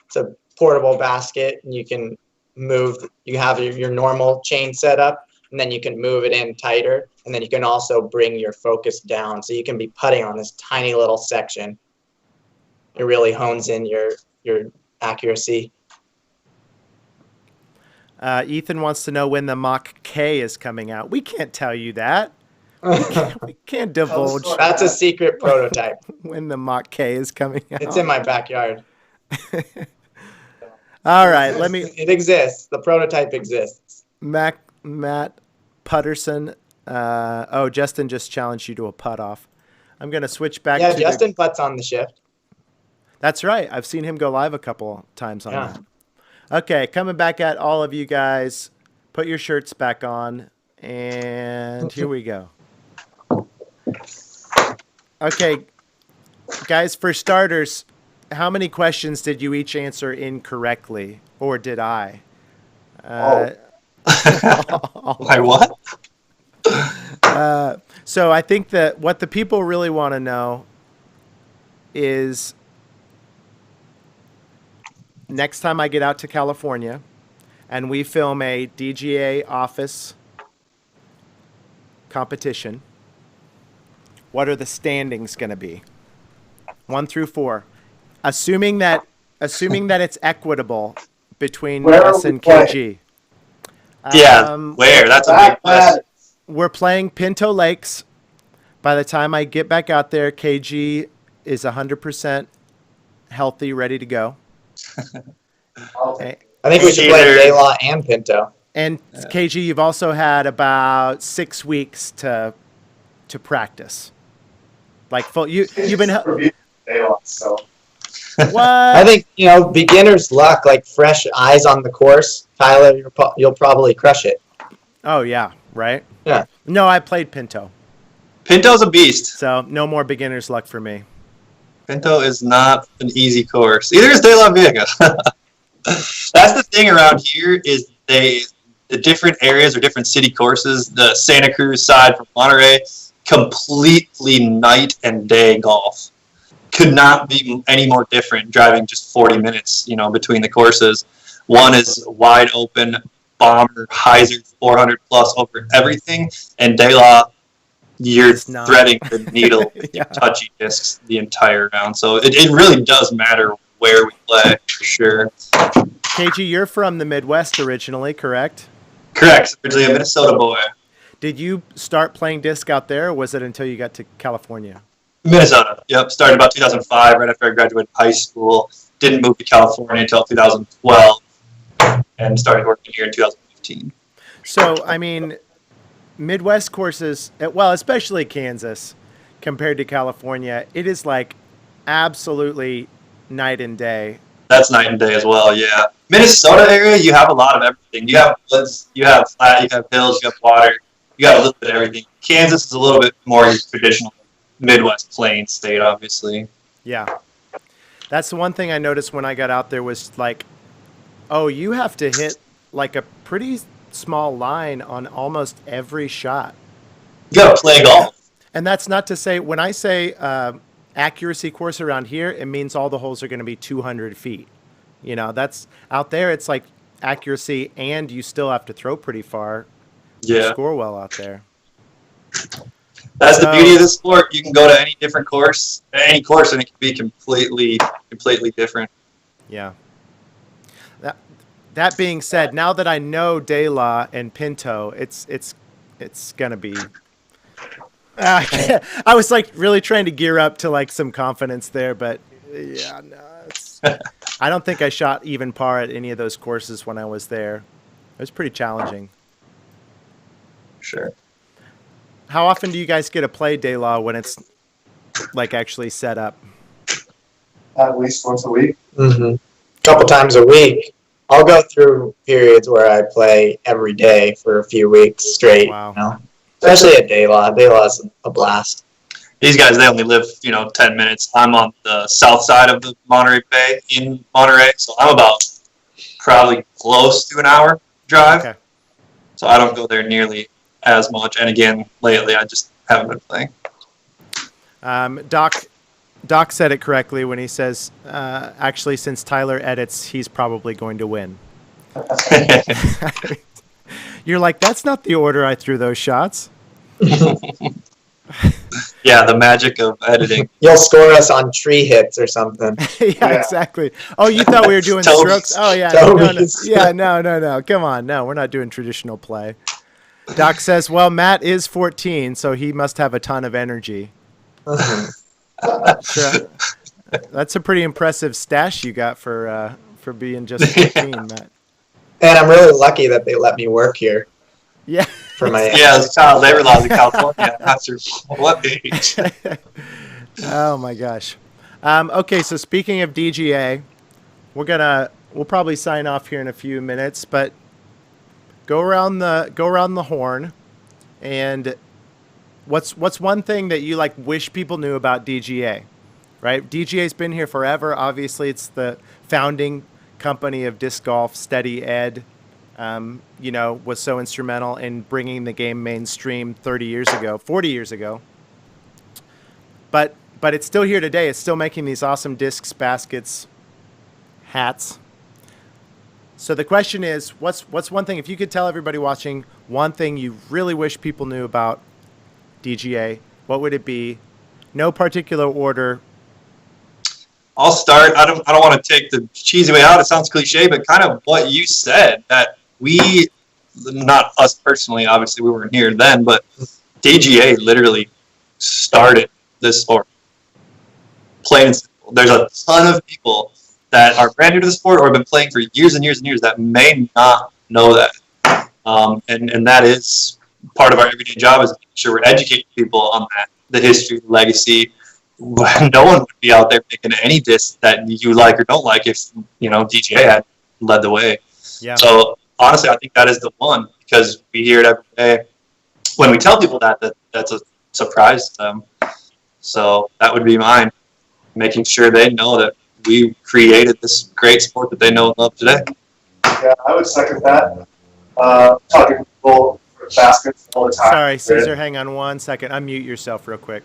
It's a portable basket, and you can move. You have your normal chain setup, and then you can move it in tighter, and then you can also bring your focus down, so you can be putting on this tiny little section. It really hones in your accuracy. Ethan wants to know when the Mach K is coming out. We can't tell you that. We can't divulge That's a secret prototype. when the Mach K is coming out. It's in my backyard. All right, It exists. The prototype exists. Matt Putterson. Justin just challenged you to a putt off. I'm going to switch back Yeah, to Justin putts on the shift. That's right. I've seen him go live a couple times on Yeah. that. Okay, coming back at all of you guys. Put your shirts back on, and here we go. Okay, guys, for starters, how many questions did you each answer incorrectly, or did I? Like what? So I think that what the people really want to know is next time I get out to California and we film a DGA office competition, what are the standings going to be? 1 through 4. Assuming that it's equitable between us and KG. Yeah, where? That's a big question. We're playing Pinto Lakes. By the time I get back out there, KG is 100% healthy, ready to go. I think we should play Daylaw and Pinto. And KG, you've also had about 6 weeks to practice. Like full, you've been Daylaw, so. what? I think, beginner's luck, like fresh eyes on the course. Tyler, you'll probably crush it. Oh yeah, right. Yeah. No, I played Pinto, Pinto's a beast. so no more beginner's luck for me. Pinto is not an easy course. Either is De La Vega. That's the thing around here is the different areas or different city courses. The Santa Cruz side from Monterey, completely night and day golf. Could not be any more different driving just 40 minutes, between the courses. One is wide open, bomber, hyzer, 400 plus over everything. And De La, you're It's not. threading the needle with Yeah. touchy discs the entire round. So it really does matter where we play, for sure. KG, you're from the Midwest originally, correct? Correct. Originally a Minnesota boy. Did you start playing disc out there, or was it until you got to California? Minnesota. Yep. Started about 2005, right after I graduated high school. Didn't move to California until 2012, and started working here in 2015. So, I mean, Midwest courses, well, especially Kansas, compared to California, it is like absolutely night and day. That's night and day as well, yeah. Minnesota area, you have a lot of everything. You have woods, you have flat, you have hills, you have water, you got a little bit of everything. Kansas is a little bit more your traditional Midwest plain state, obviously. Yeah. That's the one thing I noticed when I got out there was like, oh, you have to hit like a pretty small line on almost every shot. You gotta play golf. And that's not to say, when I say accuracy course around here, it means all the holes are going to be 200 feet. That's out there. It's like accuracy, and you still have to throw pretty far to Yeah. score well out there. That's the beauty of the sport. You can go to any different course, and it can be completely different. Yeah. That being said, now that I know De La and Pinto, it's gonna be. I was like really trying to gear up to like some confidence there, but yeah, no. I don't think I shot even par at any of those courses when I was there. It was pretty challenging. Sure. How often do you guys get to play De La when it's like actually set up? At least once a week. Mm-hmm. Couple times a week. I'll go through periods where I play every day for a few weeks straight. Wow. Especially at Daylaw. Daylaw's a blast. These guys, they only live, 10 minutes. I'm on the south side of the Monterey Bay in Monterey, so I'm about probably close to an hour drive. Okay. So I don't go there nearly as much. And again, lately, I just haven't been playing. Doc said it correctly when he says, actually, since Tyler edits, he's probably going to win. You're like, that's not the order I threw those shots. Yeah, the magic of editing. You'll score us on tree hits or something. Yeah, exactly. Oh, you thought we were doing Toby's. strokes? Oh, yeah. Toby's. No. Come on. No, we're not doing traditional play. Doc says, well, Matt is 14, so he must have a ton of energy. Sure. That's a pretty impressive stash you got for being just 14, Matt. And I'm really lucky that they let me work here Yeah. for my Yeah, it's child labor laws in California. After what age? Oh my gosh. Okay, so speaking of DGA, we'll probably sign off here in a few minutes, but go around the horn, and what's one thing that you like wish people knew about DGA? Right, DGA's been here forever. Obviously, it's the founding company of disc golf. Steady Ed, was so instrumental in bringing the game mainstream 30 years ago, 40 years ago. But it's still here today. It's still making these awesome discs, baskets, hats. So the question is, what's one thing, if you could tell everybody watching one thing you really wish people knew about DGA, what would it be? No particular order. I'll start. I don't want to take the cheesy way out. It sounds cliche, but kind of what you said, that we, not us personally, obviously we weren't here then, but DGA literally started this sport. Plain and simple. There's a ton of people that are brand new to the sport or have been playing for years and years and years that may not know that. And that is part of our everyday job, is making sure we're educating people on that, the history, the legacy. No one would be out there making any disc that you like or don't like if, DGA had led the way. Yeah. So honestly, I think that is the one, because we hear it every day. When we tell people that's a surprise to them. So that would be mine, making sure they know that we created this great sport that they know and love today. Yeah, I would second that. Talking to people for baskets all the time. Sorry, Caesar, hang on one second. Unmute yourself real quick.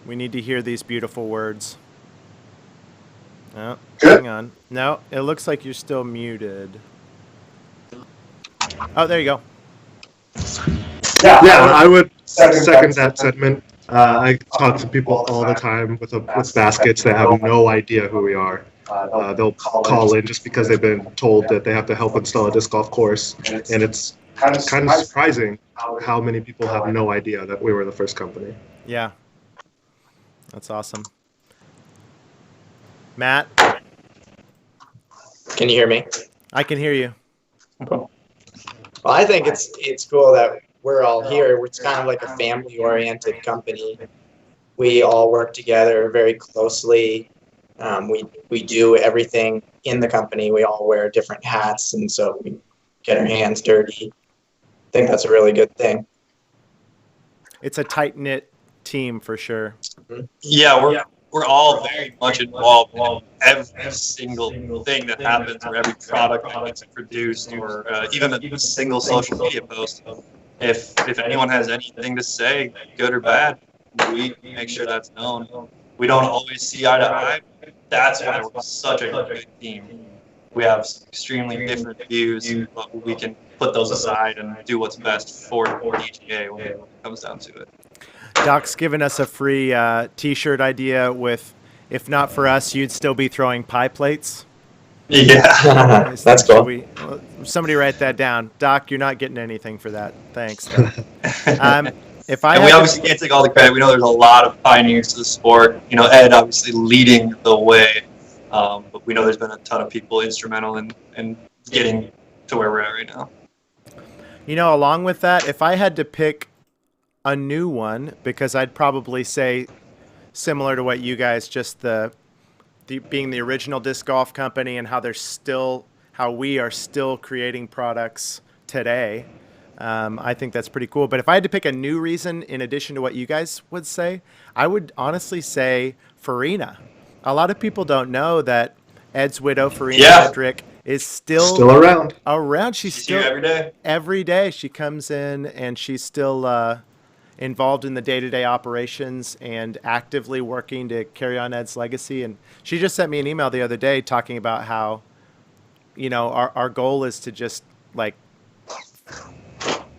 We need to hear these beautiful words. Oh, hang on. No, it looks like you're still muted. Oh, there you go. Yeah, I would second that sentiment. I talk to people all the time with baskets that have no idea who we are. They'll call in just because they've been told that they have to help install a disc golf course, and it's kind of surprising how many people have no idea that we were the first company. Yeah. That's awesome. Matt? Can you hear me? I can hear you. Well, I think it's cool that we're all here. It's kind of like a family-oriented company. We all work together very closely. We do everything in the company. We all wear different hats, and so we get our hands dirty. I think that's a really good thing. It's a tight-knit team for sure. Yeah, we're all very much involved in every single thing that happens, or every product that gets produced, or even a single social media post. If anyone has anything to say, good or bad, we make sure that's known. We don't always see eye to eye. That's why we're such a good team. We have extremely different views, but we can put those aside and do what's best for DGA when it comes down to it. Doc's given us a free T-shirt idea if not for us, you'd still be throwing pie plates. Yeah. That's cool. Somebody write that down. Doc, you're not getting anything for that. Thanks. We obviously can't take all the credit. We know there's a lot of pioneers to the sport. Ed obviously leading the way, but we know there's been a ton of people instrumental in getting to where we're at right now. Along with that, if I had to pick a new one, because I'd probably say similar to what you guys, just the being the original disc golf company and how we are still creating products today. I think that's pretty cool. But if I had to pick a new reason in addition to what you guys would say, I would honestly say Farina. A lot of people don't know that Ed's widow, Farina Hedrick, is still around. She's still here every day. Every day she comes in and she's still involved in the day-to-day operations and actively working to carry on Ed's legacy. And she just sent me an email the other day talking about how, our goal is to just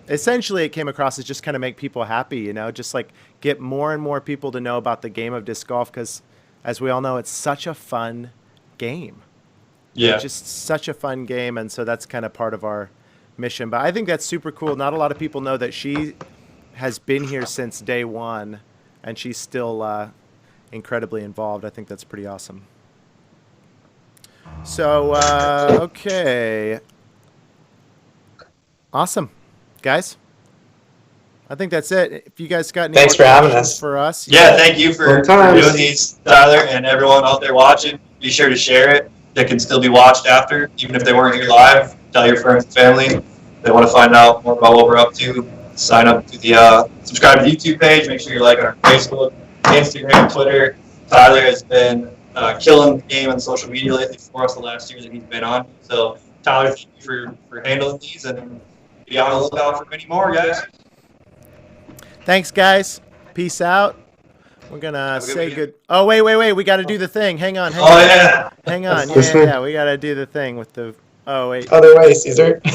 essentially it came across as just kind of make people happy, just get more and more people to know about the game of disc golf, because as we all know, it's such a fun game. Yeah. It's just such a fun game. And so that's kind of part of our mission. But I think that's super cool. Not a lot of people know that she has been here since day one, and she's still incredibly involved. I think that's pretty awesome. So, okay. Awesome. Guys, I think that's it. If you guys got any Thanks more for having questions us. for us, Yeah, thank you for Fun times. doing these, Tyler, and everyone out there watching. Be sure to share it. They can still be watched after, even if they weren't here live. Tell your friends and family. If they want to find out more about what we're up to, sign up to the subscribe to the YouTube page. Make sure you're liking our Facebook, Instagram, Twitter. Tyler has been killing the game on social media lately for us the last year that he's been on. So, Tyler, thank you for handling these, and be on the lookout for many more, guys. thanks, guys. Peace out. We're gonna Have a good say weekend. good. Oh, wait. We got to do the thing. Hang on. Oh, yeah. Hang on. This thing? Yeah. We got to do the thing with the. Oh, wait. Other way, Caesar. Boom!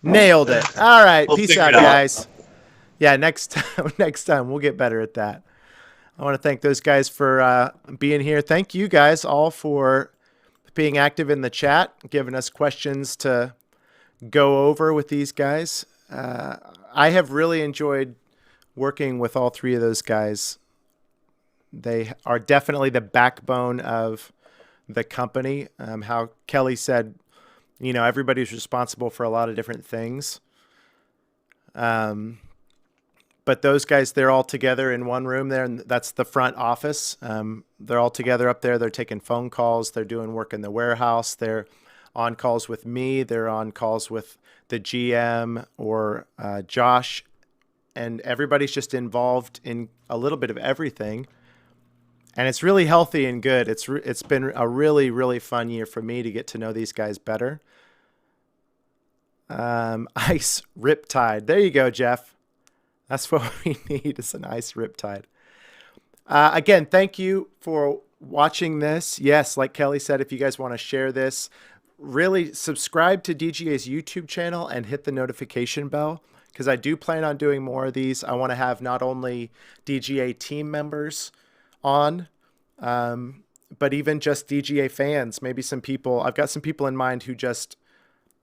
Nailed it. All right. We'll Peace figure out, it out. guys. Yeah, next time we'll get better at that. I want to thank those guys for being here. Thank you guys all for being active in the chat, giving us questions to go over with these guys. I have really enjoyed working with all three of those guys. They are definitely the backbone of the company. How Kelly said, everybody's responsible for a lot of different things. But those guys, they're all together in one room there, and that's the front office. They're all together up there. They're taking phone calls. They're doing work in the warehouse. They're on calls with me. They're on calls with the GM or Josh. And everybody's just involved in a little bit of everything. And it's really healthy and good. It's been a really, really fun year for me to get to know these guys better. Ice Riptide. There you go, Jeff. That's what we need, is an ice riptide. Again, thank you for watching this. Yes, like Kelly said, if you guys want to share this, really subscribe to DGA's YouTube channel and hit the notification bell, because I do plan on doing more of these. I want to have not only DGA team members on, but even just DGA fans. Maybe some people, I've got some people in mind who just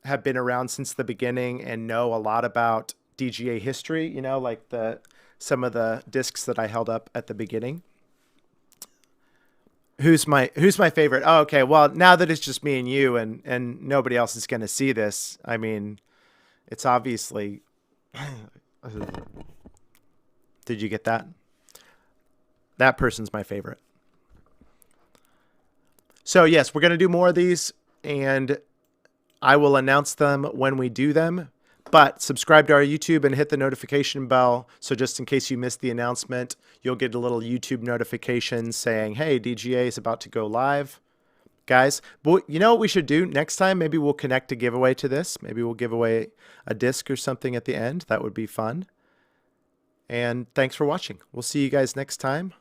have been around since the beginning and know a lot about DGA history, like some of the discs that I held up at the beginning. Who's my favorite? Oh, okay. Well, now that it's just me and you and nobody else is going to see this, I mean, it's obviously. Did you get that? That person's my favorite. So yes, we're going to do more of these, and I will announce them when we do them. But subscribe to our YouTube and hit the notification bell. So just in case you missed the announcement, you'll get a little YouTube notification saying, hey, DGA is about to go live. Guys, but you know what we should do next time? Maybe we'll connect a giveaway to this. Maybe we'll give away a disc or something at the end. That would be fun. And thanks for watching. We'll see you guys next time.